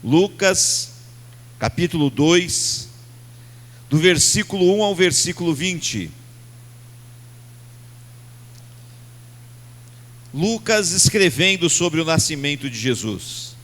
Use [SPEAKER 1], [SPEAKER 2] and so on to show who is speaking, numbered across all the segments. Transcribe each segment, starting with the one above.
[SPEAKER 1] Lucas, capítulo 2, do versículo 1 ao versículo 20. Lucas escrevendo sobre o nascimento de Jesus.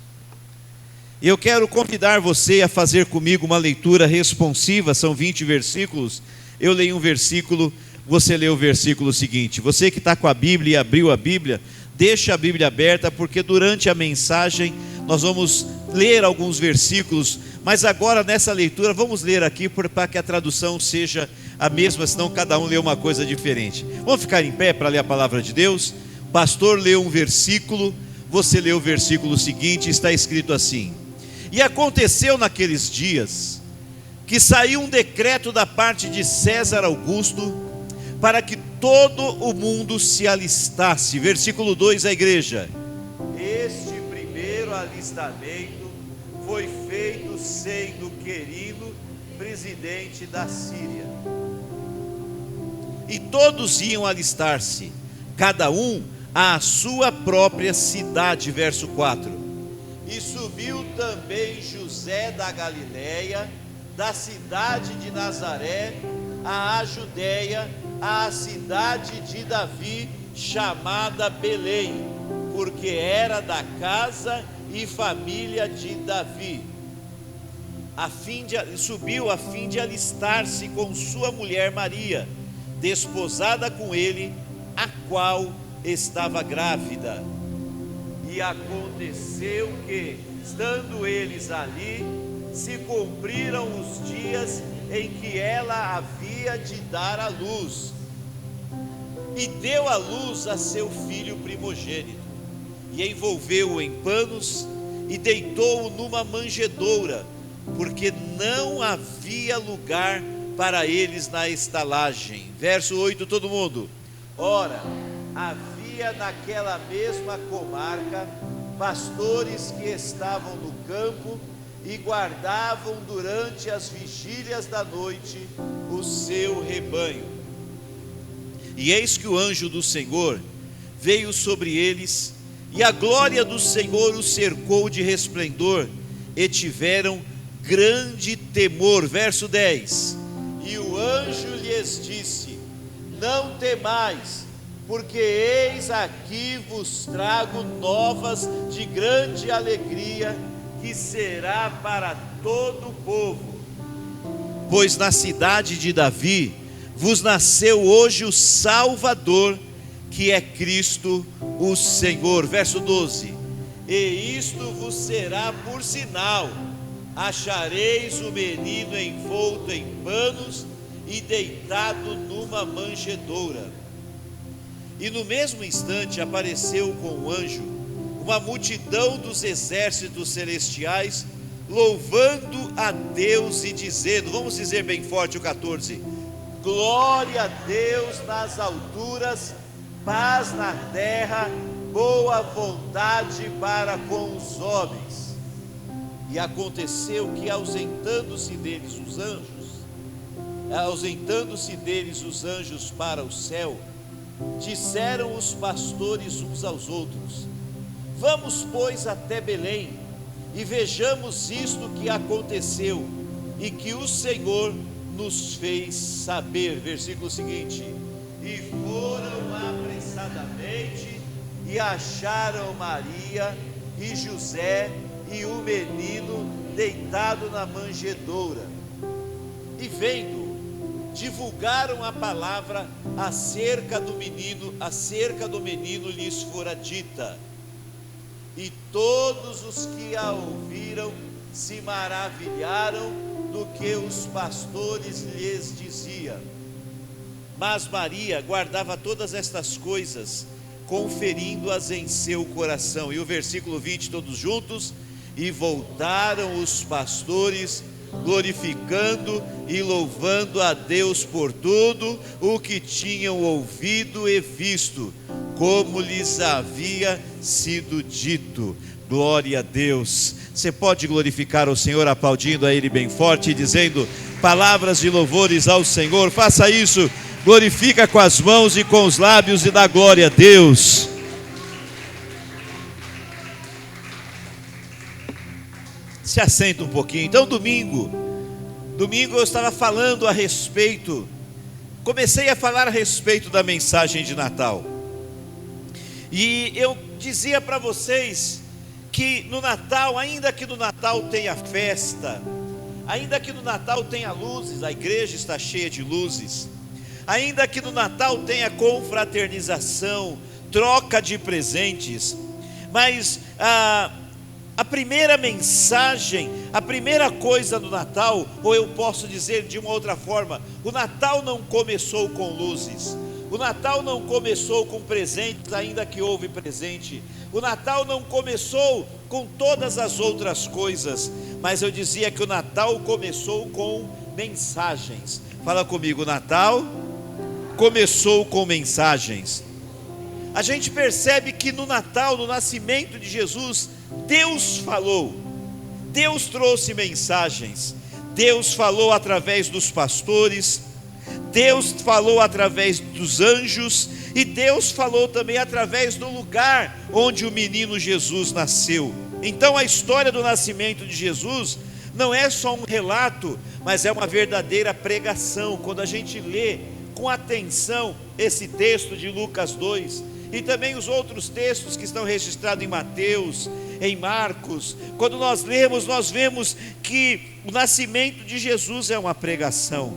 [SPEAKER 1] Eu quero convidar você a fazer comigo uma leitura responsiva, são 20 versículos. Eu leio um versículo, você lê o versículo seguinte. Você que está com a Bíblia e abriu a Bíblia, deixa a Bíblia aberta, porque durante a mensagem nós vamos ler alguns versículos, mas agora nessa leitura vamos ler aqui para que a tradução seja a mesma, senão cada um lê uma coisa diferente. Vamos ficar em pé para ler a palavra de Deus? O pastor leu um versículo, você lê o versículo seguinte, está escrito assim: E aconteceu naqueles dias que saiu um decreto da parte de César Augusto para que todo o mundo se alistasse. Versículo 2, a igreja. Este primeiro alistamento foi feito sendo Quirino presidente da Síria. E todos iam alistar-se, cada um à sua própria cidade. Verso 4. E subiu também José da Galileia, da cidade de Nazaré, à Judéia, à cidade de Davi, chamada Belém, porque era da casa e família de Davi, subiu a fim de alistar-se com sua mulher Maria, desposada com ele, a qual estava grávida. E aconteceu que, estando eles ali, se cumpriram os dias em que ela havia de dar à luz, e deu à luz a seu filho primogênito, e envolveu-o em panos, e deitou-o numa manjedoura, porque não havia lugar para eles na estalagem. Verso 8, todo mundo. Ora, havia naquela mesma comarca pastores que estavam no campo e guardavam durante as vigílias da noite o seu rebanho. E eis que o anjo do Senhor veio sobre eles, e a glória do Senhor os cercou de resplendor, e tiveram grande temor. Verso 10. E o anjo lhes disse: Não temais, porque eis aqui vos trago novas de grande alegria, que será para todo o povo. Pois na cidade de Davi vos nasceu hoje o Salvador, que é Cristo o Senhor. Verso 12. E isto vos será por sinal: achareis o menino envolto em panos e deitado numa manjedoura. E no mesmo instante apareceu com o anjo uma multidão dos exércitos celestiais, louvando a Deus e dizendo, vamos dizer bem forte o 14: Glória a Deus nas alturas, paz na terra, boa vontade para com os homens. E aconteceu que ausentando-se deles os anjos para o céu, disseram os pastores uns aos outros: Vamos, pois, até Belém, e vejamos isto que aconteceu, e que o Senhor nos fez saber. Versículo seguinte. E foram apressadamente, e acharam Maria e José, e o menino deitado na manjedoura. E vendo, divulgaram a palavra acerca do menino lhes fora dita. E todos os que a ouviram se maravilharam do que os pastores lhes diziam. Mas Maria guardava todas estas coisas, conferindo-as em seu coração. E o versículo 20, todos juntos. E voltaram os pastores, glorificando e louvando a Deus por tudo o que tinham ouvido e visto, como lhes havia sido dito. Glória a Deus. Você pode glorificar o Senhor aplaudindo a Ele bem forte e dizendo palavras de louvores ao Senhor. Faça isso, glorifica com as mãos e com os lábios e dá glória a Deus. Se assenta um pouquinho. Então, domingo eu estava falando a respeito, comecei a falar a respeito da mensagem de Natal. E eu dizia para vocês que no Natal, ainda que no Natal tenha festa, ainda que no Natal tenha luzes, a igreja está cheia de luzes, ainda que no Natal tenha confraternização, troca de presentes, mas a primeira mensagem, a primeira coisa do Natal, ou eu posso dizer de uma outra forma, o Natal não começou com luzes, o Natal não começou com presentes, ainda que houve presente, o Natal não começou com todas as outras coisas, mas eu dizia que o Natal começou com mensagens. Fala comigo, o Natal começou com mensagens. A gente percebe que no Natal, no nascimento de Jesus, Deus falou, Deus trouxe mensagens, Deus falou através dos pastores, Deus falou através dos anjos, e Deus falou também através do lugar onde o menino Jesus nasceu. Então a história do nascimento de Jesus não é só um relato, mas é uma verdadeira pregação. Quando a gente lê com atenção esse texto de Lucas 2, e também os outros textos que estão registrados em Mateus, em Marcos, quando nós lemos, nós vemos que o nascimento de Jesus é uma pregação.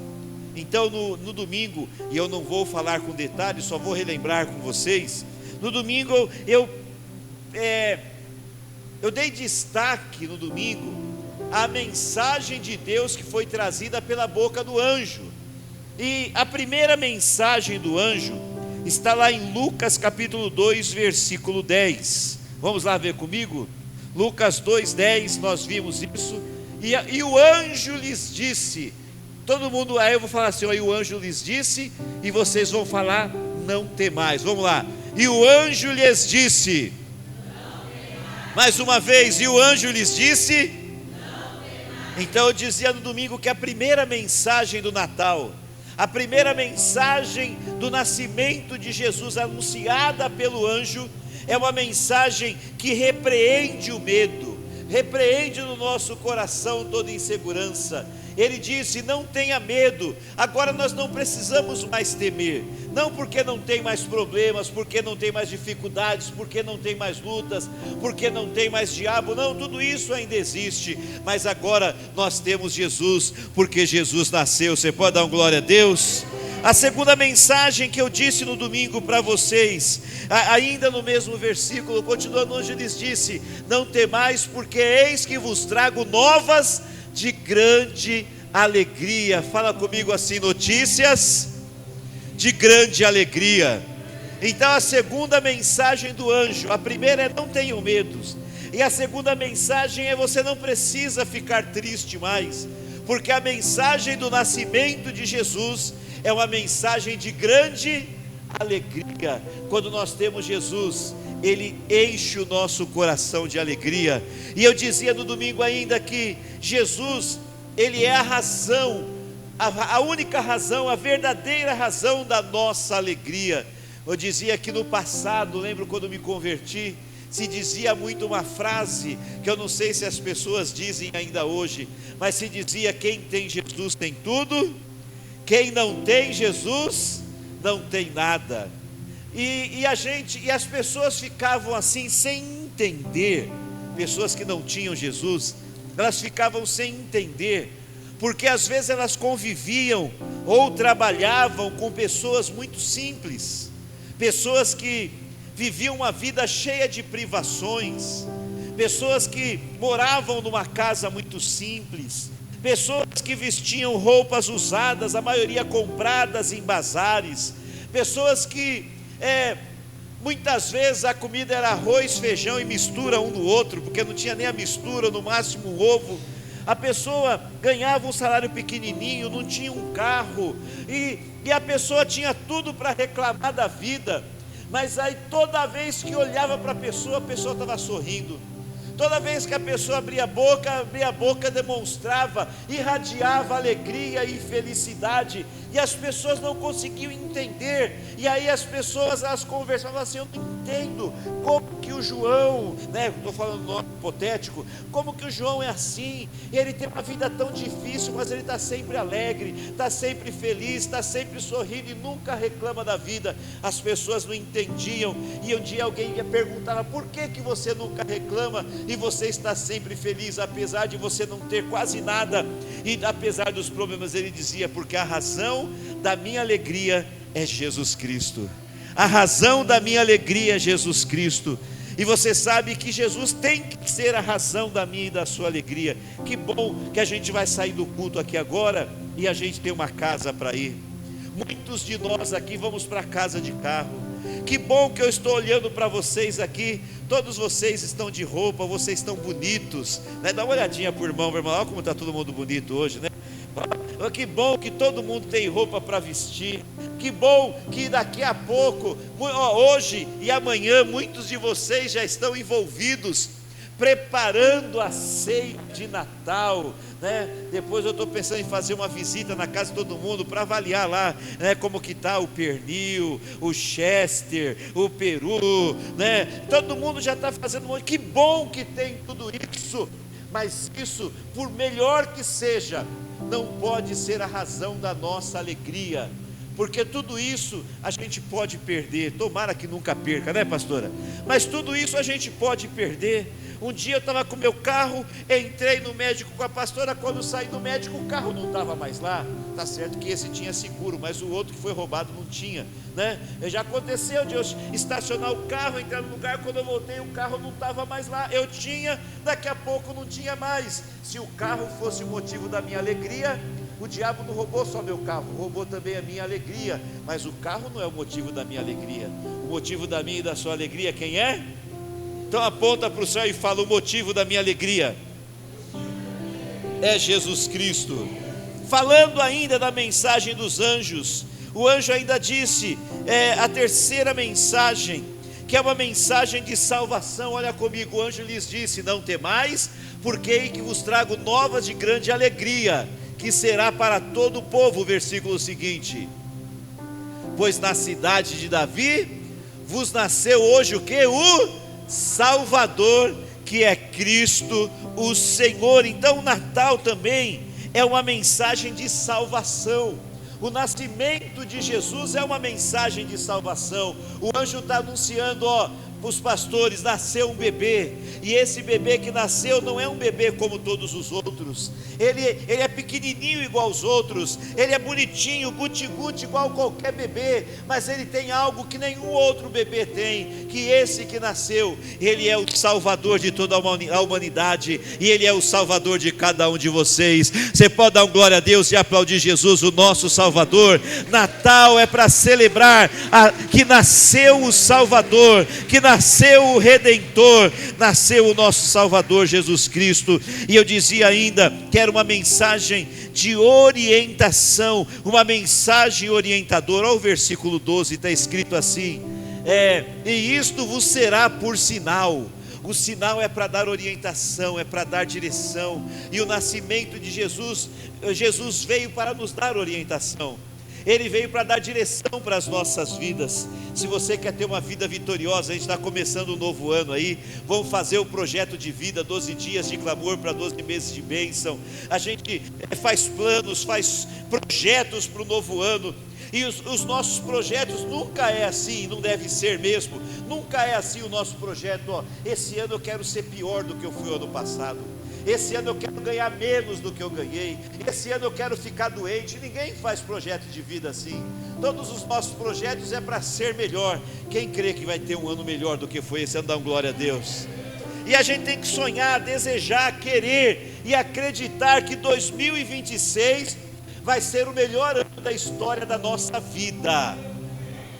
[SPEAKER 1] Então no domingo, e eu não vou falar com detalhes, só vou relembrar com vocês, no domingo eu dei destaque no domingo à mensagem de Deus que foi trazida pela boca do anjo. E a primeira mensagem do anjo está lá em Lucas capítulo 2, versículo 10. Vamos lá ver comigo? Lucas 2:10, nós vimos isso. E o anjo lhes disse, todo mundo, aí eu vou falar assim, aí o anjo lhes disse, e vocês vão falar, não temais. Vamos lá. E o anjo lhes disse, mais uma vez, e o anjo lhes disse, então eu dizia no domingo que a primeira mensagem do Natal, a primeira mensagem do nascimento de Jesus anunciada pelo anjo, é uma mensagem que repreende o medo, repreende no nosso coração toda insegurança. Ele disse, não tenha medo, agora nós não precisamos mais temer, não porque não tem mais problemas, porque não tem mais dificuldades, porque não tem mais lutas, porque não tem mais diabo, não, tudo isso ainda existe, mas agora nós temos Jesus, porque Jesus nasceu. Você pode dar uma glória a Deus? A segunda mensagem que eu disse no domingo para vocês, ainda no mesmo versículo, continuando, onde lhes disse, não temais, porque eis que vos trago novas de grande alegria. Fala comigo assim, notícias de grande alegria. Então a segunda mensagem do anjo, a primeira é não tenham medos, e a segunda mensagem é você não precisa ficar triste mais, porque a mensagem do nascimento de Jesus é uma mensagem de grande alegria. Quando nós temos Jesus, Ele enche o nosso coração de alegria. E eu dizia no domingo ainda que Jesus, Ele é a razão, a única razão, a verdadeira razão da nossa alegria. Eu dizia que no passado, lembro quando me converti, se dizia muito uma frase, que eu não sei se as pessoas dizem ainda hoje, mas se dizia, quem tem Jesus tem tudo, quem não tem Jesus não tem nada. E as pessoas ficavam assim sem entender, pessoas que não tinham Jesus, elas ficavam sem entender, porque às vezes elas conviviam ou trabalhavam com pessoas muito simples, pessoas que viviam uma vida cheia de privações, pessoas que moravam numa casa muito simples, pessoas que vestiam roupas usadas, a maioria compradas em bazares, pessoas que muitas vezes a comida era arroz, feijão e mistura um no outro, porque não tinha nem a mistura, no máximo um ovo. A pessoa ganhava um salário pequenininho, não tinha um carro, e a pessoa tinha tudo para reclamar da vida, mas aí toda vez que olhava para a pessoa estava sorrindo. Toda vez que a pessoa abria a boca demonstrava, irradiava alegria e felicidade, e as pessoas não conseguiam entender, e aí as pessoas, elas conversavam assim, eu não entendo, como que o João, né? Estou falando nome hipotético, como que o João é assim, ele tem uma vida tão difícil, mas ele está sempre alegre, está sempre feliz, está sempre sorrindo e nunca reclama da vida. As pessoas não entendiam, e um dia alguém ia perguntar: por que você nunca reclama e você está sempre feliz, apesar de você não ter quase nada, e apesar dos problemas? Ele dizia: porque a razão da minha alegria é Jesus Cristo. A razão da minha alegria é Jesus Cristo. E você sabe que Jesus tem que ser a razão da minha e da sua alegria. Que bom que a gente vai sair do culto aqui agora e a gente tem uma casa para ir. Muitos de nós aqui vamos para casa de carro. Que bom que eu estou olhando para vocês aqui. Todos vocês estão de roupa, vocês estão bonitos, né? Dá uma olhadinha por irmão, meu irmão. Olha como está todo mundo bonito hoje, né? Que bom que todo mundo tem roupa para vestir. Que bom que daqui a pouco, hoje e amanhã, muitos de vocês já estão envolvidos, preparando a ceia de Natal, né? Depois eu estou pensando em fazer uma visita na casa de todo mundo, para avaliar lá, né, como que está o pernil, o chester, o peru, né? Todo mundo já está fazendo que bom que tem tudo isso, mas isso, por melhor que seja, não pode ser a razão da nossa alegria, porque tudo isso a gente pode perder. Tomara que nunca perca, né, pastora? Mas tudo isso a gente pode perder. Um dia eu estava com meu carro, entrei no médico com a pastora. Quando eu saí do médico, o carro não estava mais lá. Tá certo que esse tinha seguro, mas o outro que foi roubado não tinha, né? Já aconteceu de eu estacionar o carro, entrar no lugar, quando eu voltei o carro não estava mais lá. Eu tinha, daqui a pouco não tinha mais. Se o carro fosse o motivo da minha alegria, o diabo não roubou só meu carro, roubou também a minha alegria. Mas o carro não é o motivo da minha alegria. O motivo da minha e da sua alegria, quem é? Então aponta para o céu e fala: o motivo da minha alegria é Jesus Cristo. Falando ainda da mensagem dos anjos, o anjo ainda disse, a terceira mensagem, que é uma mensagem de salvação. Olha comigo, o anjo lhes disse: não temais, porque eis que vos trago novas de grande alegria, que será para todo o povo. Versículo seguinte: pois na cidade de Davi vos nasceu hoje o que? O Salvador, que é Cristo o Senhor. Então o Natal também é uma mensagem de salvação. O nascimento de Jesus é uma mensagem de salvação. O anjo está anunciando, para os pastores: nasceu um bebê, e esse bebê que nasceu não é um bebê como todos os outros, ele é pequenininho igual aos outros, ele é bonitinho, guti-guti igual qualquer bebê, mas ele tem algo que nenhum outro bebê tem, que esse que nasceu, ele é o Salvador de toda a humanidade, e ele é o Salvador de cada um de vocês. Você pode dar um glória a Deus e aplaudir Jesus, o nosso Salvador. Natal é para celebrar que nasceu o Salvador, que nasceu o Redentor, nasceu o nosso Salvador Jesus Cristo. E eu dizia ainda que era uma mensagem de orientação, uma mensagem orientadora. Olha o versículo 12, está escrito assim: e isto vos será por sinal. O sinal é para dar orientação, é para dar direção. E o nascimento de Jesus, Jesus veio para nos dar orientação. Ele veio para dar direção para as nossas vidas. Se você quer ter uma vida vitoriosa, a gente está começando um novo ano aí. Vamos fazer o projeto de vida, 12 dias de clamor para 12 meses de bênção. A gente faz planos, faz projetos para o novo ano. E os nossos projetos nunca é assim, não deve ser mesmo. Nunca é assim o nosso projeto. Esse ano eu quero ser pior do que eu fui ano passado. Esse ano eu quero ganhar menos do que eu ganhei. Esse ano eu quero ficar doente. Ninguém faz projeto de vida assim. Todos os nossos projetos é para ser melhor. Quem crê que vai ter um ano melhor do que foi esse ano, dá uma glória a Deus. E a gente tem que sonhar, desejar, querer e acreditar que 2026 vai ser o melhor ano da história da nossa vida.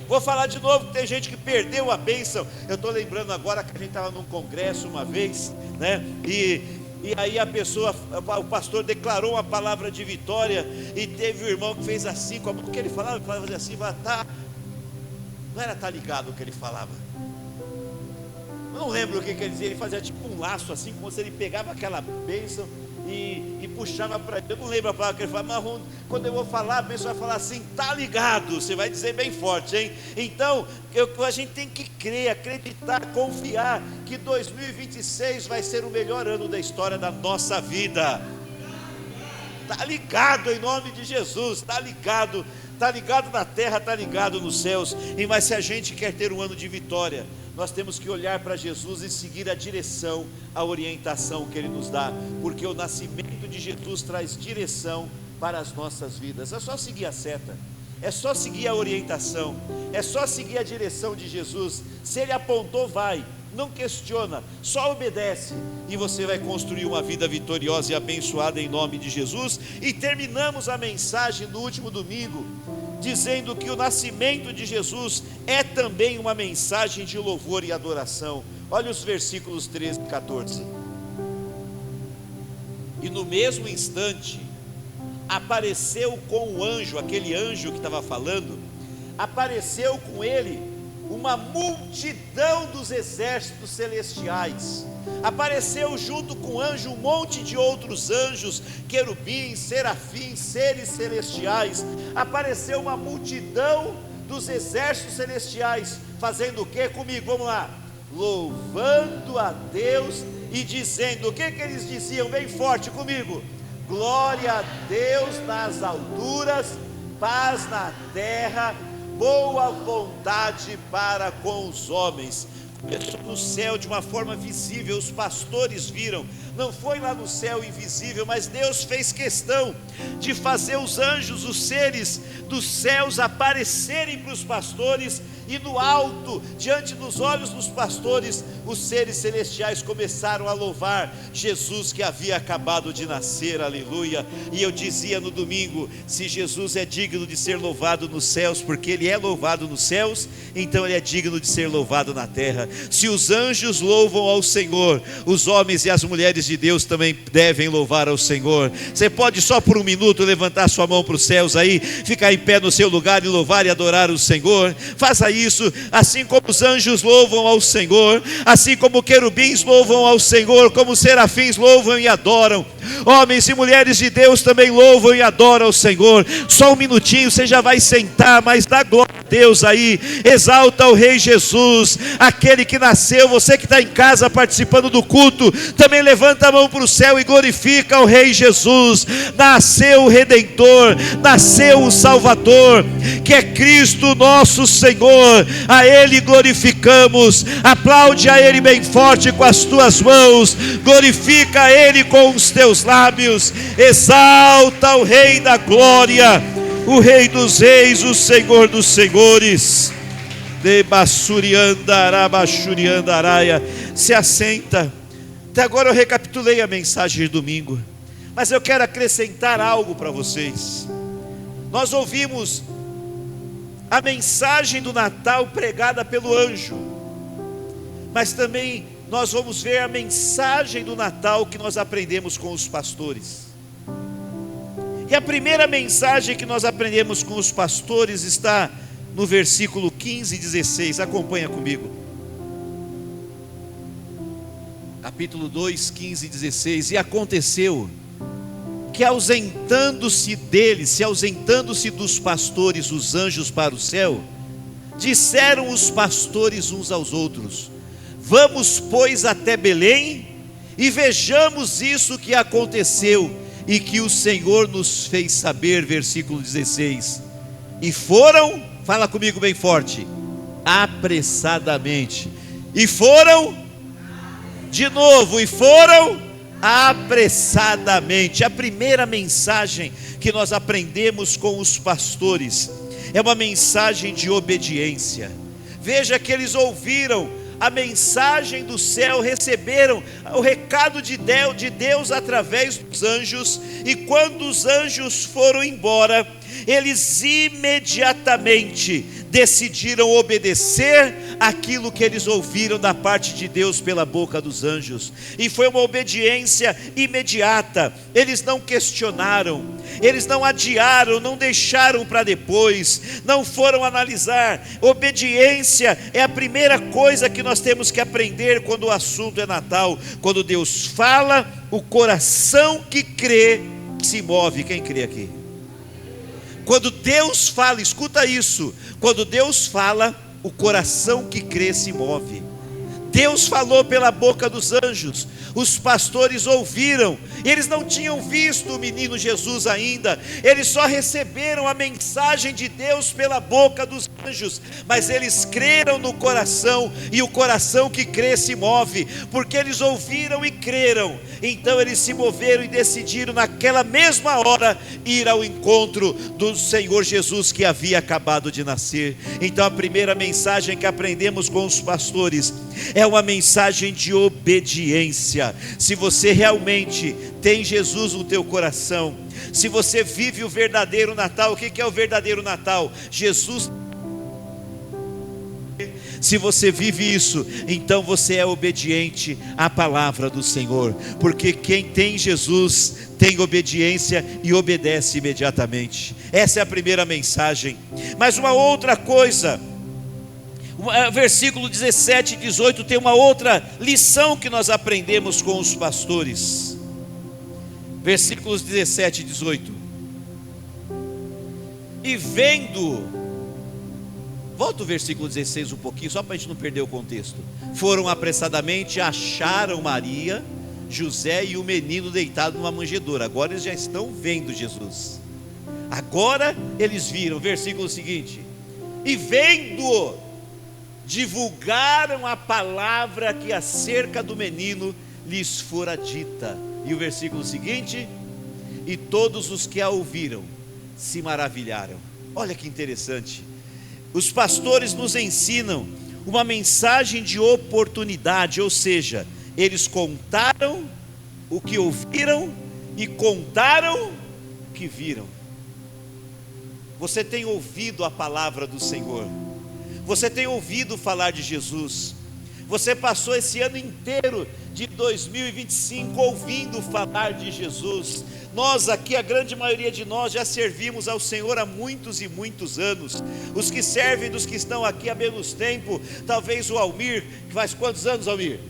[SPEAKER 1] Vou falar de novo, que tem gente que perdeu a bênção. Eu estou lembrando agora que a gente estava num congresso uma vez, né? E aí o pastor declarou uma palavra de vitória, e teve o irmão que fez assim com a mão. O que ele falava assim, não era tá ligado o que ele falava. Eu não lembro o que ele dizia, ele fazia tipo um um laço assim, como se ele pegava aquela bênção e puxava para ele. Eu não lembro a palavra que ele fala, mas quando eu vou falar, a bênção vai falar assim, tá ligado, você vai dizer bem forte, hein? Então, a gente tem que crer, acreditar, confiar que 2026 vai ser o melhor ano da história da nossa vida. Tá ligado em nome de Jesus, tá ligado na terra, tá ligado nos céus. Mas se a gente quer ter um ano de vitória, nós temos que olhar para Jesus e seguir a direção, a orientação que Ele nos dá, porque o nascimento de Jesus traz direção para as nossas vidas. É só seguir a seta, é só seguir a orientação, é só seguir a direção de Jesus. Se Ele apontou, vai, não questiona, só obedece, e você vai construir uma vida vitoriosa e abençoada em nome de Jesus. E terminamos a mensagem do último domingo dizendo que o nascimento de Jesus é também uma mensagem de louvor e adoração. Olha os versículos 13 e 14. E no mesmo instante apareceu com o anjo, aquele anjo que estava falando, apareceu com ele uma multidão dos exércitos celestiais. Apareceu junto com o anjo um monte de outros anjos, querubins, serafins, seres celestiais. Apareceu uma multidão dos exércitos celestiais, fazendo o que comigo? Vamos lá, louvando a Deus e dizendo, o que eles diziam bem forte comigo? Glória a Deus nas alturas, paz na terra, boa vontade para com os homens. Começou no céu de uma forma visível, os pastores viram, não foi lá no céu invisível, mas Deus fez questão de fazer os anjos, os seres dos céus aparecerem para os pastores, e no alto, diante dos olhos dos pastores, os seres celestiais começaram a louvar Jesus que havia acabado de nascer, aleluia. E eu dizia no domingo, se Jesus é digno de ser louvado nos céus, porque Ele é louvado nos céus, então Ele é digno de ser louvado na terra. Se os anjos louvam ao Senhor, os homens e as mulheres de Deus também devem louvar ao Senhor. Você pode só por um minuto levantar sua mão para os céus aí, ficar em pé no seu lugar e louvar e adorar o Senhor. Faça isso, assim como os anjos louvam ao Senhor, assim como querubins louvam ao Senhor, como os serafins louvam e adoram, homens e mulheres de Deus também louvam e adoram ao Senhor. Só um minutinho, você já vai sentar, mas dá glória a Deus aí, exalta o Rei Jesus, aquele que nasceu. Você que está em casa participando do culto, também levanta a mão para o céu e glorifica o Rei Jesus. Nasceu o Redentor, nasceu o Salvador, que é Cristo nosso Senhor. A Ele glorificamos. Aplaude a Ele bem forte com as tuas mãos, glorifica a Ele com os teus lábios, exalta o Rei da glória, o Rei dos reis, o Senhor dos senhores. Se assenta. Até agora eu recapitulei a mensagem de domingo, mas eu quero acrescentar algo para vocês. Nós ouvimos a mensagem do Natal pregada pelo anjo, mas também nós vamos ver a mensagem do Natal que nós aprendemos com os pastores. E a primeira mensagem que nós aprendemos com os pastores está no versículo 15 e 16, acompanha comigo. Capítulo 2, 15 e 16. E aconteceu que ausentando-se dos pastores os anjos para o céu, disseram os pastores uns aos outros: vamos, pois, até Belém e vejamos isso que aconteceu e que o Senhor nos fez saber. Versículo 16. E foram, fala comigo bem forte, apressadamente. E foram, de novo, e foram apressadamente. A primeira mensagem que nós aprendemos com os pastores é uma mensagem de obediência. Veja que eles ouviram a mensagem do céu, receberam o recado de Deus através dos anjos, e quando os anjos foram embora, eles imediatamente decidiram obedecer aquilo que eles ouviram da parte de Deus pela boca dos anjos, e foi uma obediência imediata. Eles não questionaram, eles não adiaram, não deixaram para depois, não foram analisar. Obediência é a primeira coisa que nós temos que aprender quando o assunto é Natal. Quando Deus fala, o coração que crê se move. Quem crê aqui? Quando Deus fala, escuta isso, quando Deus fala, o coração que crê se move. Deus falou pela boca dos anjos, os pastores ouviram, eles não tinham visto o menino Jesus ainda, eles só receberam a mensagem de Deus pela boca dos anjos, mas eles creram no coração, e o coração que crê se move, porque eles ouviram e creram. Então eles se moveram e decidiram naquela mesma hora ir ao encontro do Senhor Jesus que havia acabado de nascer. Então a primeira mensagem que aprendemos com os pastores é uma mensagem de obediência. Se você realmente tem Jesus no teu coração, se você vive o verdadeiro Natal, o que é o verdadeiro Natal? Jesus. Se você vive isso, então você é obediente à palavra do Senhor, porque quem tem Jesus tem obediência e obedece imediatamente. Essa é a primeira mensagem. Mas uma outra coisa, versículo 17 e 18 tem uma outra lição que nós aprendemos com os pastores. Versículos 17 e 18. E vendo, volta o versículo 16 um pouquinho, só para a gente não perder o contexto. Foram apressadamente, acharam Maria, José e o menino deitado numa manjedoura. Agora eles já estão vendo Jesus. Agora eles viram, versículo seguinte. E vendo, divulgaram a palavra que acerca do menino lhes fora dita. E o versículo seguinte: e todos os que a ouviram se maravilharam. Olha que interessante. Os pastores nos ensinam uma mensagem de oportunidade, ou seja, eles contaram o que ouviram e contaram o que viram. Você tem ouvido a palavra do Senhor? Você tem ouvido falar de Jesus? Você passou esse ano inteiro de 2025 ouvindo falar de Jesus? Nós aqui, a grande maioria de nós, já servimos ao Senhor há muitos e muitos anos. Os que servem, dos que estão aqui há menos tempo, talvez o Almir, que faz quantos anos, Almir?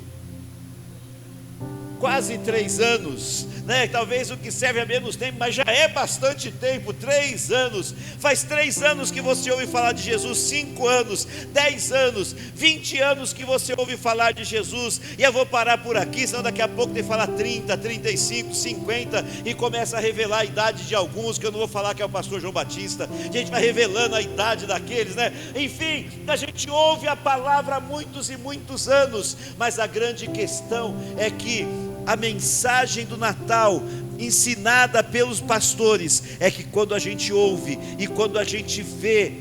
[SPEAKER 1] Quase 3 anos, né? Talvez o que serve há menos tempo, mas já é bastante tempo. 3 anos, faz 3 anos que você ouve falar de Jesus, 5 anos, 10 anos, 20 anos que você ouve falar de Jesus. E eu vou parar por aqui, senão daqui a pouco tem que falar 30, 35, 50, e começa a revelar a idade de alguns, que eu não vou falar que é o pastor João Batista. A gente vai revelando a idade daqueles, né? Enfim, a gente ouve a palavra há muitos e muitos anos, mas a grande questão é que a mensagem do Natal ensinada pelos pastores é que quando a gente ouve e quando a gente vê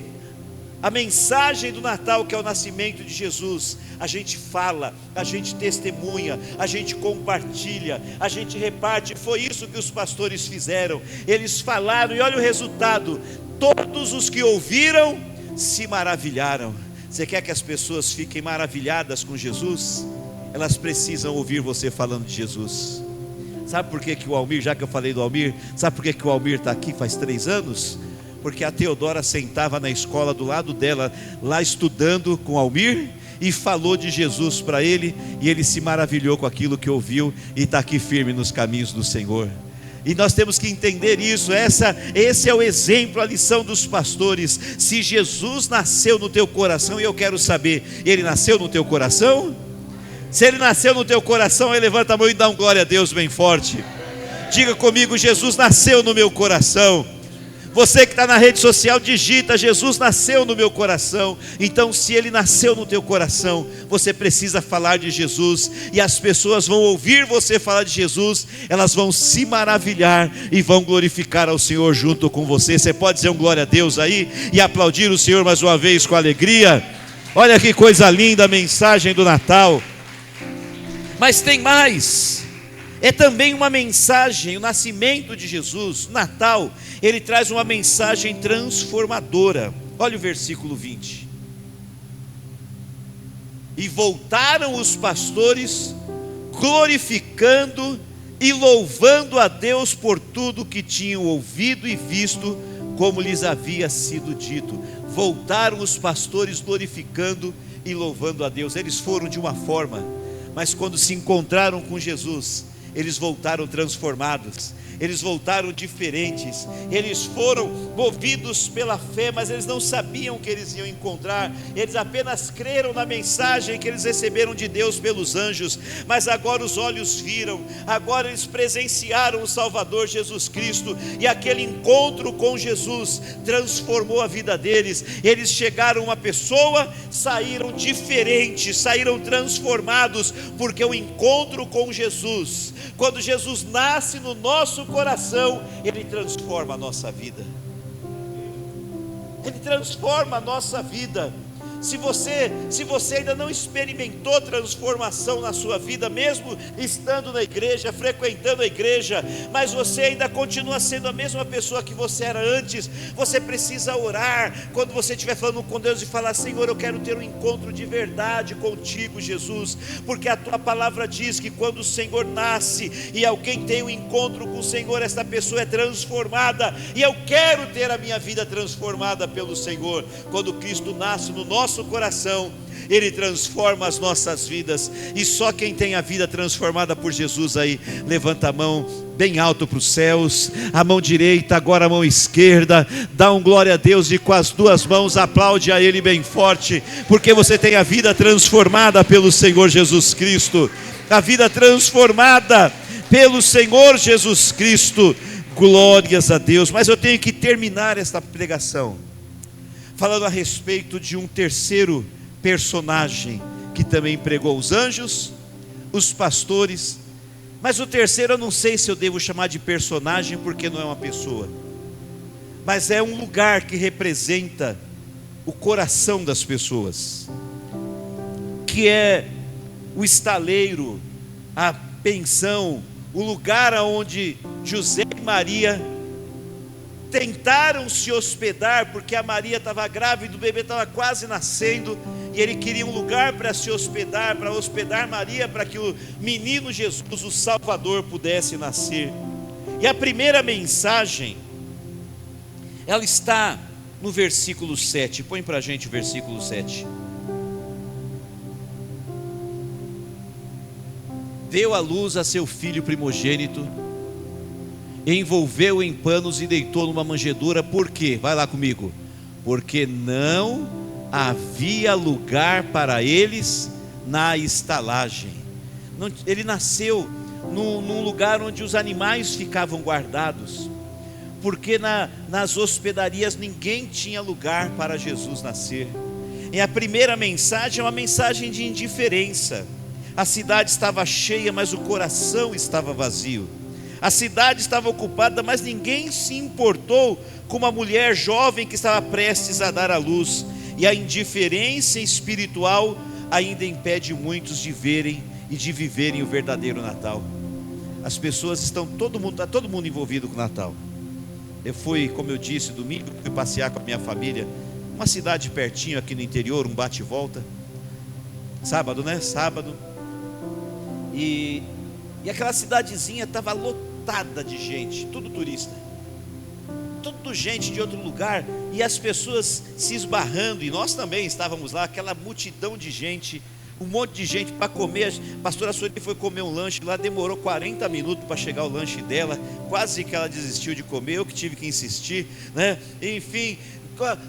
[SPEAKER 1] a mensagem do Natal, que é o nascimento de Jesus, a gente fala, a gente testemunha, a gente compartilha, a gente reparte. Foi isso que os pastores fizeram. Eles falaram e olha o resultado: todos os que ouviram se maravilharam. Você quer que as pessoas fiquem maravilhadas com Jesus? Elas precisam ouvir você falando de Jesus. Sabe por que o Almir, já que eu falei do Almir, sabe por que o Almir está aqui faz 3 anos? Porque a Teodora sentava na escola do lado dela, lá estudando com o Almir, e falou de Jesus para ele, e ele se maravilhou com aquilo que ouviu, e está aqui firme nos caminhos do Senhor. E nós temos que entender isso. Esse é o exemplo, a lição dos pastores. Se Jesus nasceu no teu coração, e eu quero saber, ele nasceu no teu coração? Se ele nasceu no teu coração, aí levanta a mão e dá um glória a Deus bem forte. Diga comigo: Jesus nasceu no meu coração. Você que está na rede social, digita: Jesus nasceu no meu coração. Então, se ele nasceu no teu coração, você precisa falar de Jesus, e as pessoas vão ouvir você falar de Jesus, elas vão se maravilhar e vão glorificar ao Senhor junto com você. Você pode dizer um glória a Deus aí e aplaudir o Senhor mais uma vez com alegria? Olha que coisa linda a mensagem do Natal. Mas tem mais, é também uma mensagem, o nascimento de Jesus, o Natal, ele traz uma mensagem transformadora. Olha o versículo 20. E voltaram os pastores, glorificando e louvando a Deus por tudo que tinham ouvido e visto, como lhes havia sido dito. Voltaram os pastores glorificando e louvando a Deus. Eles foram de uma forma, mas quando se encontraram com Jesus, eles voltaram transformados, eles voltaram diferentes, eles foram movidos pela fé, mas eles não sabiam o que eles iam encontrar, eles apenas creram na mensagem que eles receberam de Deus pelos anjos, mas agora os olhos viram, agora eles presenciaram o Salvador Jesus Cristo, e aquele encontro com Jesus transformou a vida deles. Eles chegaram a uma pessoa, saíram diferentes, saíram transformados, porque o encontro com Jesus, quando Jesus nasce no nosso coração, Ele transforma a nossa vida. Ele transforma a nossa vida. Se você ainda não experimentou transformação na sua vida, mesmo estando na igreja, frequentando a igreja, mas você ainda continua sendo a mesma pessoa que você era antes, você precisa orar, quando você estiver falando com Deus, e falar: Senhor, eu quero ter um encontro de verdade contigo, Jesus, porque a tua palavra diz que quando o Senhor nasce, e alguém tem um encontro com o Senhor, essa pessoa é transformada, e eu quero ter a minha vida transformada pelo Senhor. Quando Cristo nasce no nosso coração, Ele transforma as nossas vidas, e só quem tem a vida transformada por Jesus aí, levanta a mão bem alto para os céus, a mão direita, agora a mão esquerda, dá um glória a Deus, e com as duas mãos aplaude a Ele bem forte, porque você tem a vida transformada pelo Senhor Jesus Cristo, a vida transformada pelo Senhor Jesus Cristo. Glórias a Deus. Mas eu tenho que terminar esta pregação falando a respeito de um terceiro personagem que também pregou: os anjos, os pastores. Mas o terceiro eu não sei se eu devo chamar de personagem, porque não é uma pessoa, mas é um lugar que representa o coração das pessoas, que é o estaleiro, a pensão, o lugar onde José e Maria tentaram se hospedar, porque a Maria estava grávida, o bebê estava quase nascendo, e ele queria um lugar para se hospedar, para hospedar Maria, para que o menino Jesus, o Salvador, pudesse nascer. E a primeira mensagem, ela está no versículo 7, põe para a gente o versículo 7. Deu à luz a seu filho primogênito, envolveu em panos e deitou numa manjedoura. Por quê? Vai lá comigo. Porque não havia lugar para eles na estalagem. Ele nasceu num lugar onde os animais ficavam guardados, porque nas hospedarias ninguém tinha lugar para Jesus nascer. E a primeira mensagem é uma mensagem de indiferença. A cidade estava cheia, mas o coração estava vazio. A cidade estava ocupada, mas ninguém se importou com uma mulher jovem que estava prestes a dar à luz. E a indiferença espiritual ainda impede muitos de verem e de viverem o verdadeiro Natal. As pessoas está todo mundo envolvido com o Natal. Eu fui, como eu disse, domingo, fui passear com a minha família, uma cidade pertinho aqui no interior, um bate e volta. Sábado, né? Sábado. E aquela cidadezinha estava lotada de gente, tudo turista, tudo gente de outro lugar, e as pessoas se esbarrando, e nós também estávamos lá, aquela multidão de gente, um monte de gente para comer. A pastora Sueli foi comer um lanche lá, demorou 40 minutos para chegar o lanche dela, quase que ela desistiu de comer, eu que tive que insistir, né? Enfim,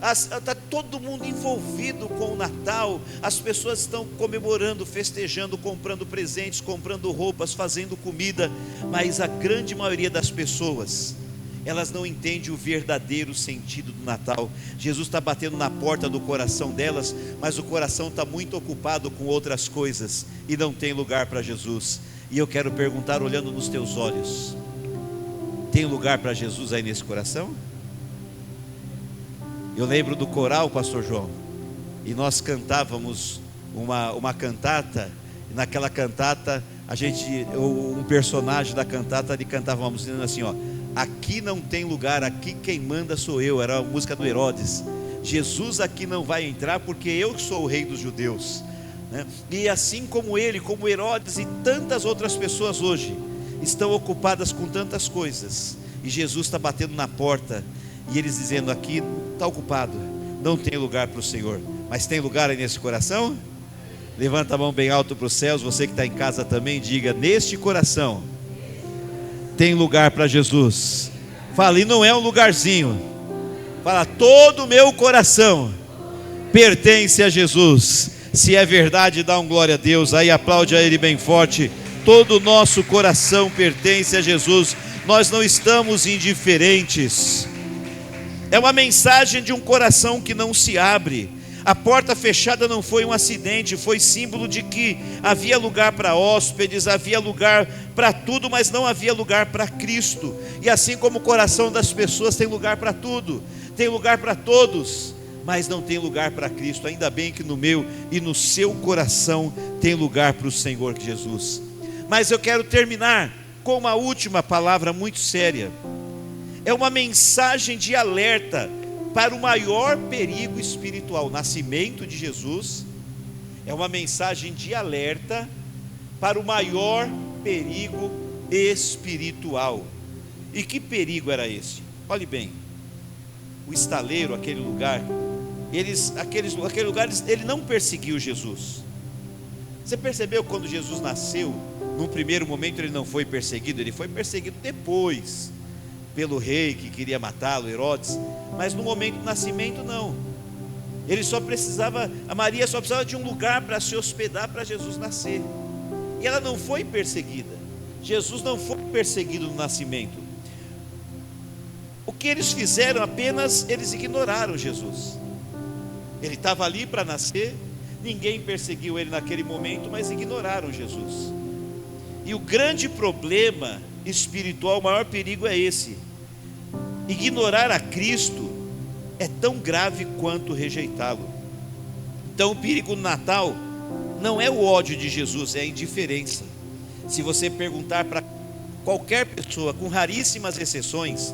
[SPEAKER 1] está todo mundo envolvido com o Natal. As pessoas estão comemorando, festejando, comprando presentes, comprando roupas, fazendo comida, mas a grande maioria das pessoas, elas não entendem o verdadeiro sentido do Natal. Jesus está batendo na porta do coração delas, mas o coração está muito ocupado com outras coisas e não tem lugar para Jesus. E eu quero perguntar, olhando nos teus olhos: tem lugar para Jesus aí nesse coração? Eu lembro do coral, pastor João, e nós cantávamos uma cantata, e naquela cantata, um personagem da cantata, ele cantava uma música assim, ó: aqui não tem lugar, aqui quem manda sou eu. Era a música do Herodes. Jesus aqui não vai entrar porque eu sou o rei dos judeus, né? E assim como ele, como Herodes e tantas outras pessoas hoje estão ocupadas com tantas coisas, e Jesus está batendo na porta, e eles dizendo: aqui está ocupado, não tem lugar para o Senhor. Mas tem lugar aí nesse coração? Levanta a mão bem alto para os céus. Você que está em casa também, diga: neste coração tem lugar para Jesus. Fala, e não é um lugarzinho. Fala, todo o meu coração pertence a Jesus. Se é verdade, dá um glória a Deus. Aí aplaude a Ele bem forte. Todo o nosso coração pertence a Jesus. Nós não estamos indiferentes. É uma mensagem de um coração que não se abre. A porta fechada não foi um acidente, foi símbolo de que havia lugar para hóspedes, havia lugar para tudo, mas não havia lugar para Cristo. E assim como o coração das pessoas tem lugar para tudo, tem lugar para todos, mas não tem lugar para Cristo. Ainda bem que no meu e no seu coração tem lugar para o Senhor Jesus. Mas eu quero terminar com uma última palavra muito séria. É uma mensagem de alerta para o maior perigo espiritual. O nascimento de Jesus é uma mensagem de alerta para o maior perigo espiritual. E que perigo era esse? Olhe bem, o estaleiro, aquele lugar, aquele lugar, ele não perseguiu Jesus. Você percebeu quando Jesus nasceu? Num primeiro momento ele não foi perseguido, ele foi perseguido depois pelo rei que queria matá-lo, Herodes. Mas no momento do nascimento não. Ele só precisava, a Maria só precisava de um lugar para se hospedar para Jesus nascer. E ela não foi perseguida. Jesus não foi perseguido no nascimento. O que eles fizeram apenas, eles ignoraram Jesus. Ele estava ali para nascer, ninguém perseguiu ele naquele momento, mas ignoraram Jesus. E o grande problema espiritual, o maior perigo é esse: ignorar a Cristo é tão grave quanto rejeitá-lo. Então o perigo do Natal não é o ódio de Jesus, é a indiferença. Se você perguntar para qualquer pessoa, com raríssimas exceções,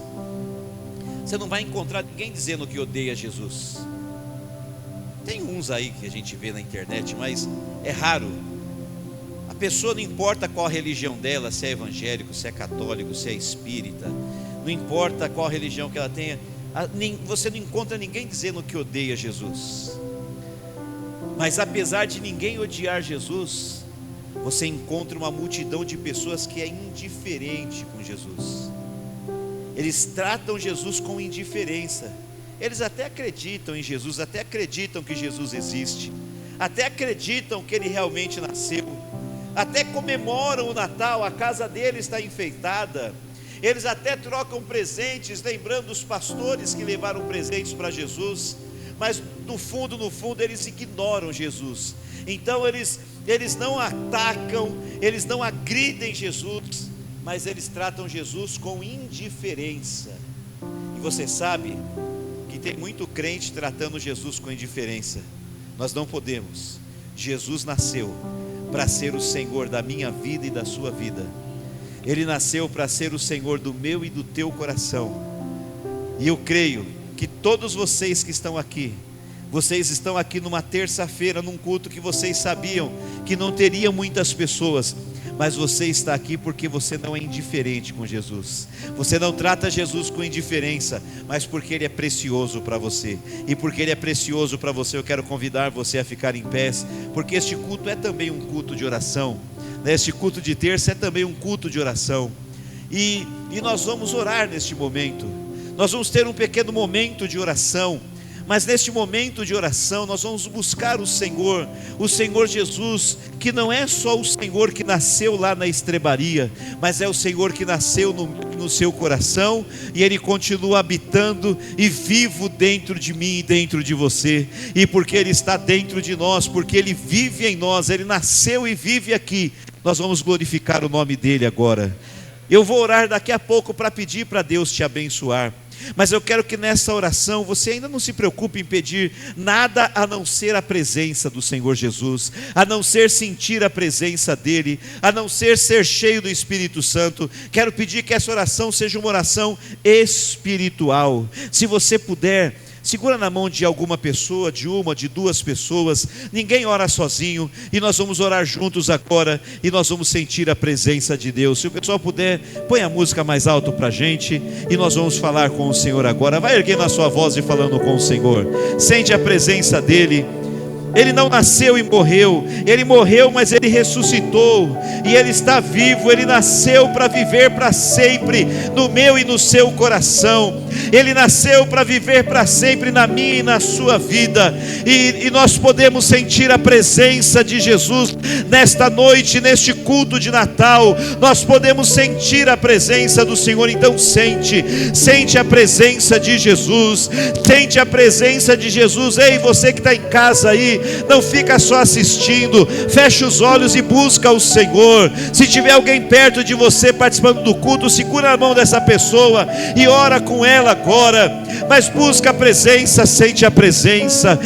[SPEAKER 1] você não vai encontrar ninguém dizendo que odeia Jesus. Tem uns aí que a gente vê na internet, mas é raro. A pessoa, não importa qual a religião dela, se é evangélico, se é católico, se é espírita, não importa qual religião que ela tenha, você não encontra ninguém dizendo que odeia Jesus. Mas apesar de ninguém odiar Jesus, você encontra uma multidão de pessoas que é indiferente com Jesus. Eles tratam Jesus com indiferença. Eles até acreditam em Jesus, até acreditam que Jesus existe, até acreditam que Ele realmente nasceu, até comemoram o Natal, a casa deles está enfeitada, eles até trocam presentes, lembrando os pastores que levaram presentes para Jesus, mas no fundo eles ignoram Jesus. Então eles não atacam, eles não agridem Jesus, mas eles tratam Jesus com indiferença. E você sabe que tem muito crente tratando Jesus com indiferença. Nós não podemos. Jesus nasceu para ser o Senhor da minha vida e da sua vida. Ele nasceu para ser o Senhor do meu e do teu coração. E eu creio que todos vocês que estão aqui, vocês estão aqui numa terça-feira, num culto que vocês sabiam que não teria muitas pessoas, mas você está aqui porque você não é indiferente com Jesus. Você não trata Jesus com indiferença, mas porque Ele é precioso para você. E porque Ele é precioso para você, eu quero convidar você a ficar em pé, porque este culto é também um culto de oração. Este culto de terça é também um culto de oração. E nós vamos orar neste momento. Nós vamos ter um pequeno momento de oração. Mas neste momento de oração nós vamos buscar o Senhor Jesus, que não é só o Senhor que nasceu lá na estrebaria, mas é o Senhor que nasceu no seu coração, e Ele continua habitando e vivo dentro de mim e dentro de você. E porque Ele está dentro de nós, porque Ele vive em nós, Ele nasceu e vive aqui, nós vamos glorificar o nome dEle agora. Eu vou orar daqui a pouco para pedir para Deus te abençoar. Mas eu quero que nessa oração você ainda não se preocupe em pedir nada a não ser a presença do Senhor Jesus, a não ser sentir a presença dEle, a não ser cheio do Espírito Santo. Quero pedir que essa oração seja uma oração espiritual. Se você puder, Segura na mão de alguma pessoa, de uma, de duas pessoas. Ninguém ora sozinho, e nós vamos orar juntos agora, e nós vamos sentir a presença de Deus. Se o pessoal puder, põe a música mais alto para a gente, e nós vamos falar com o Senhor agora. Vai erguendo a sua voz e falando com o Senhor. Sente a presença dEle. Ele não nasceu e morreu, Ele morreu, mas Ele ressuscitou, e Ele está vivo. Ele nasceu para viver para sempre, no meu e no seu coração. Ele nasceu para viver para sempre na minha e na sua vida, e nós podemos sentir a presença de Jesus nesta noite, neste culto de Natal. Nós podemos sentir a presença do Senhor. Então sente a presença de Jesus, sente a presença de Jesus. Ei, você que está em casa aí, não fica só assistindo, fecha os olhos e busca o Senhor. Se tiver alguém perto de você participando do culto, segura a mão dessa pessoa e ora com ela agora. Mas busca a presença, sente a presença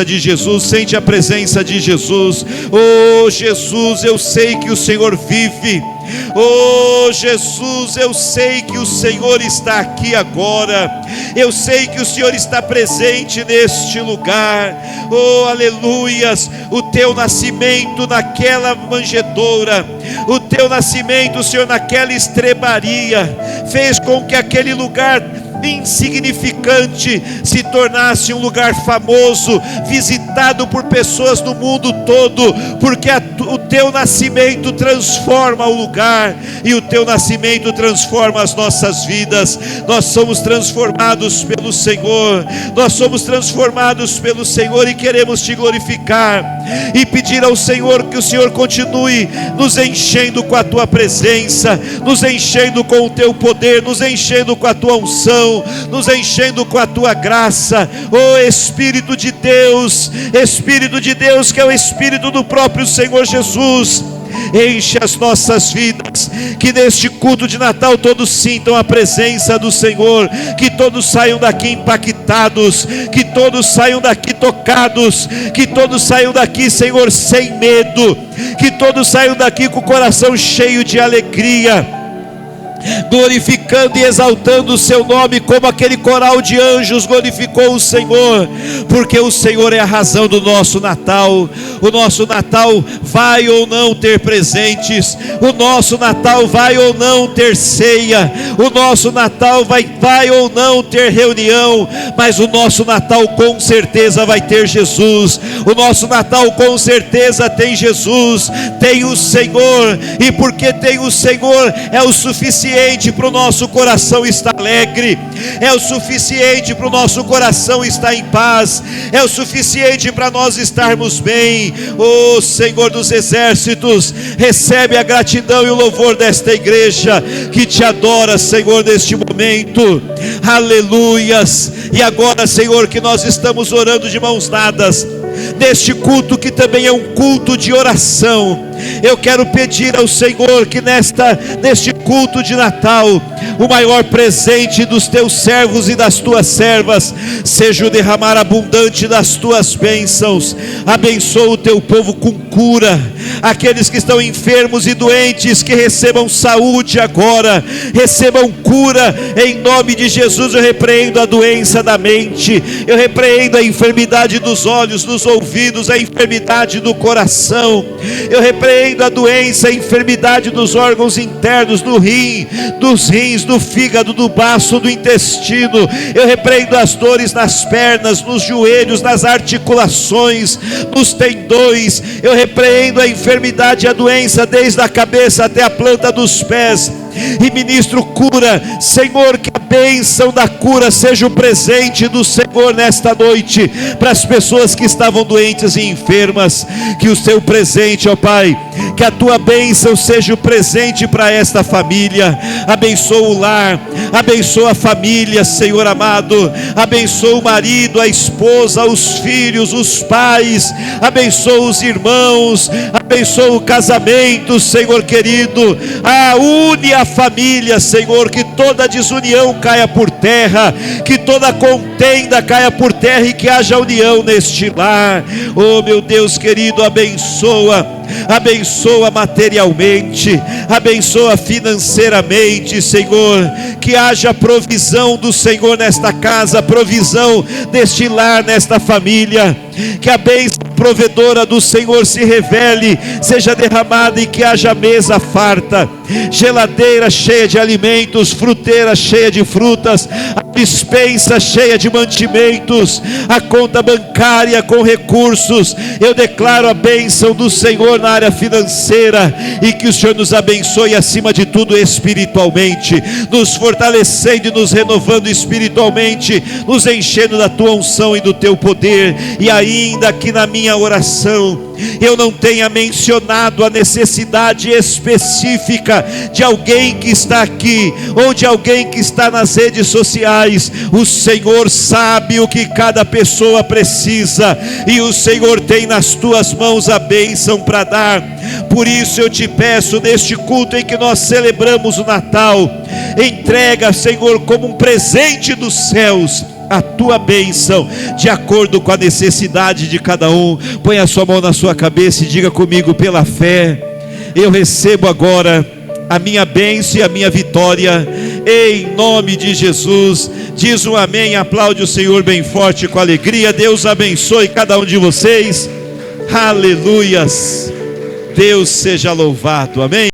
[SPEAKER 1] de Jesus, sente a presença de Jesus. Oh Jesus, eu sei que o Senhor vive. Oh Jesus, eu sei que o Senhor está aqui agora. Eu sei que o Senhor está presente neste lugar. Oh aleluias. O teu nascimento naquela manjedoura, o teu nascimento, Senhor, naquela estrebaria, fez com que aquele lugar insignificante se tornasse um lugar famoso, visitado por pessoas do mundo todo, porque o teu nascimento transforma o lugar, e o teu nascimento transforma as nossas vidas. Nós somos transformados pelo Senhor, nós somos transformados pelo Senhor, e queremos te glorificar e pedir ao Senhor que o Senhor continue nos enchendo com a tua presença, nos enchendo com o teu poder, nos enchendo com a tua unção, nos enchendo com a tua graça. Oh Espírito de Deus, que é o Espírito do próprio Senhor Jesus, enche as nossas vidas, que neste culto de Natal todos sintam a presença do Senhor, que todos saiam daqui impactados, que todos saiam daqui tocados, que todos saiam daqui, Senhor, sem medo, que todos saiam daqui com o coração cheio de alegria, glorificando e exaltando o seu nome, como aquele coral de anjos glorificou o Senhor, porque o Senhor é a razão do nosso Natal. O nosso Natal vai ou não ter presentes, o nosso Natal vai ou não ter ceia, o nosso Natal vai ou não ter reunião, mas o nosso Natal com certeza vai ter Jesus. O nosso Natal com certeza tem Jesus, tem o Senhor, e porque tem o Senhor é o suficiente para o nosso coração estar alegre, é o suficiente para o nosso coração estar em paz, é o suficiente para nós estarmos bem. Oh Senhor dos exércitos, recebe a gratidão e o louvor desta igreja que te adora, Senhor, neste momento. Aleluias. E agora, Senhor, que nós estamos orando de mãos dadas neste culto, que também é um culto de oração, eu quero pedir ao Senhor que neste culto de Natal, o maior presente dos teus servos e das tuas servas seja o derramar abundante das tuas bênçãos. Abençoa o teu povo com cura, aqueles que estão enfermos e doentes, que recebam saúde agora, recebam cura em nome de Jesus. Eu repreendo a doença da mente, eu repreendo a enfermidade dos olhos, dos ouvidos, a enfermidade do coração, eu repreendo a doença, a enfermidade dos órgãos internos, do rim, dos rins, do fígado, do baço, do intestino. Eu repreendo as dores nas pernas, nos joelhos, nas articulações, nos tendões. Eu repreendo a enfermidade e a doença desde a cabeça até a planta dos pés, e ministro cura. Senhor, que a bênção da cura seja o presente do Senhor nesta noite para as pessoas que estavam doentes e enfermas. Que o seu presente, ó Pai, que a tua bênção seja o presente para esta família. Abençoa o lar, abençoa a família, Senhor amado, abençoa o marido, a esposa, os filhos, os pais, abençoa os irmãos, abençoa o casamento, Senhor querido. Une a família, Senhor, que toda desunião caia por terra, que toda contenda caia por terra, e que haja união neste lar. Oh meu Deus querido, abençoa materialmente, abençoa financeiramente, Senhor, que haja provisão do Senhor nesta casa, provisão deste lar, nesta família, que a bênção provedora do Senhor se revele, seja derramada, e que haja mesa farta, geladeira cheia de alimentos, fruteira cheia de frutas, a despensa cheia de mantimentos, a conta bancária com recursos. Eu declaro a bênção do Senhor na área financeira, e que o Senhor nos abençoe acima de tudo espiritualmente, nos fortalecendo e nos renovando espiritualmente, nos enchendo da tua unção e do teu poder. E ainda que na minha oração eu não tenha mencionado a necessidade específica de alguém que está aqui, ou de alguém que está nas redes sociais, o Senhor sabe o que cada pessoa precisa, e o Senhor tem nas tuas mãos a bênção para dar. Por isso eu te peço, neste culto em que nós celebramos o Natal, entrega, Senhor, como um presente dos céus, a tua bênção, de acordo com a necessidade de cada um. Põe a sua mão na sua cabeça e diga comigo: pela fé, eu recebo agora a minha bênção e a minha vitória, em nome de Jesus. Diz um amém, aplaude o Senhor bem forte, com alegria. Deus abençoe cada um de vocês, aleluias, Deus seja louvado, amém.